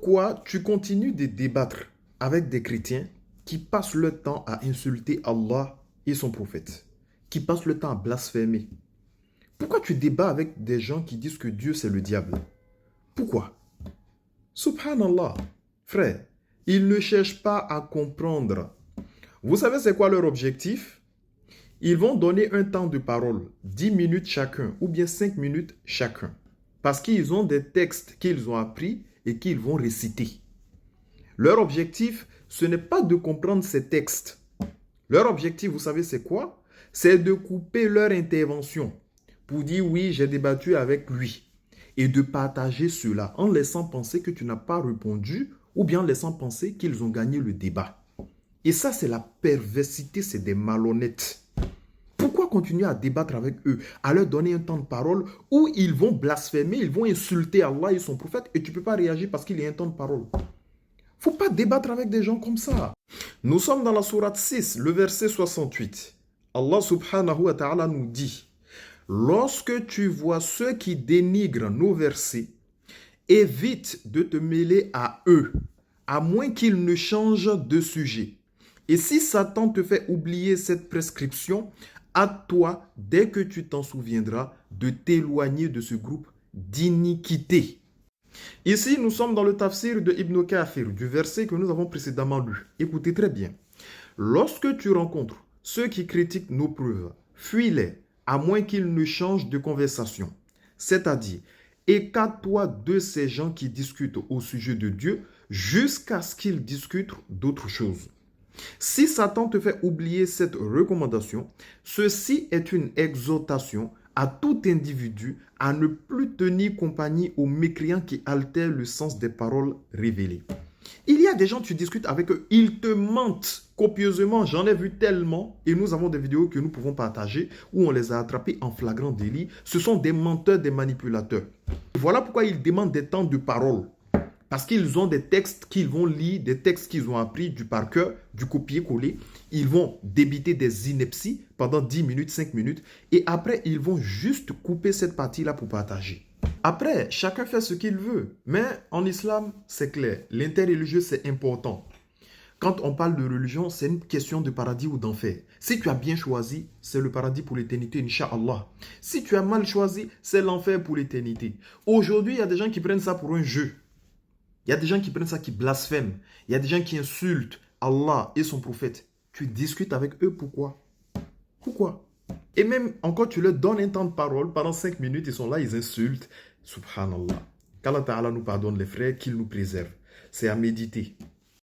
pourquoi tu continues de débattre avec des chrétiens qui passent le temps à insulter Allah et son prophète, qui passent le temps à blasphémer? Pourquoi tu débats avec des gens qui disent que Dieu c'est le diable? Pourquoi? Subhanallah, frère, ils ne cherchent pas à comprendre. Vous savez c'est quoi leur objectif? Ils vont donner un temps de parole, 10 minutes chacun ou bien 5 minutes chacun. Parce qu'ils ont des textes qu'ils ont appris et qu'ils vont réciter. Leur objectif, ce n'est pas de comprendre ces textes. Leur objectif, vous savez c'est quoi? C'est de couper leur intervention pour dire oui, j'ai débattu avec lui. Et de partager cela en laissant penser que tu n'as pas répondu ou bien en laissant penser qu'ils ont gagné le débat. Et ça, c'est la perversité, c'est des malhonnêtes. Pourquoi continuer à débattre avec eux, à leur donner un temps de parole où ils vont blasphémer, ils vont insulter Allah et son prophète et tu ne peux pas réagir parce qu'il y a un temps de parole? Il ne faut pas débattre avec des gens comme ça. Nous sommes dans la sourate 6, le verset 68. Allah subhanahu wa ta'ala nous dit: lorsque tu vois ceux qui dénigrent nos versets, évite de te mêler à eux, à moins qu'ils ne changent de sujet. Et si Satan te fait oublier cette prescription, à toi, dès que tu t'en souviendras, de t'éloigner de ce groupe d'iniquité. Ici, nous sommes dans le tafsir de Ibn Kathir, du verset que nous avons précédemment lu. Écoutez très bien. Lorsque tu rencontres ceux qui critiquent nos preuves, fuis-les, à moins qu'ils ne changent de conversation. C'est-à-dire, écarte-toi de ces gens qui discutent au sujet de Dieu jusqu'à ce qu'ils discutent d'autres choses. Si Satan te fait oublier cette recommandation, ceci est une exhortation à tout individu à ne plus tenir compagnie aux mécréants qui altèrent le sens des paroles révélées. Il y a des gens, tu discutes avec eux, ils te mentent copieusement. J'en ai vu tellement et nous avons des vidéos que nous pouvons partager où on les a attrapés en flagrant délit. Ce sont des menteurs, des manipulateurs. Voilà pourquoi ils demandent des temps de parole. Parce qu'ils ont des textes qu'ils vont lire, des textes qu'ils ont appris du par cœur, du copier-coller. Ils vont débiter des inepties pendant 10 minutes, 5 minutes. Et après, ils vont juste couper cette partie-là pour partager. Après, chacun fait ce qu'il veut. Mais en islam, c'est clair. L'interreligieux, c'est important. Quand on parle de religion, c'est une question de paradis ou d'enfer. Si tu as bien choisi, c'est le paradis pour l'éternité, Inch'Allah. Si tu as mal choisi, c'est l'enfer pour l'éternité. Aujourd'hui, il y a des gens qui prennent ça pour un jeu. Il y a des gens qui prennent ça, qui blasphèment. Il y a des gens qui insultent Allah et son prophète. Tu discutes avec eux, pourquoi? Pourquoi? Et même encore, tu leur donnes un temps de parole. Pendant 5 minutes, ils sont là, ils insultent. Subhanallah. Qu'Allah Ta'ala nous pardonne les frères, qu'il nous préserve. C'est à méditer.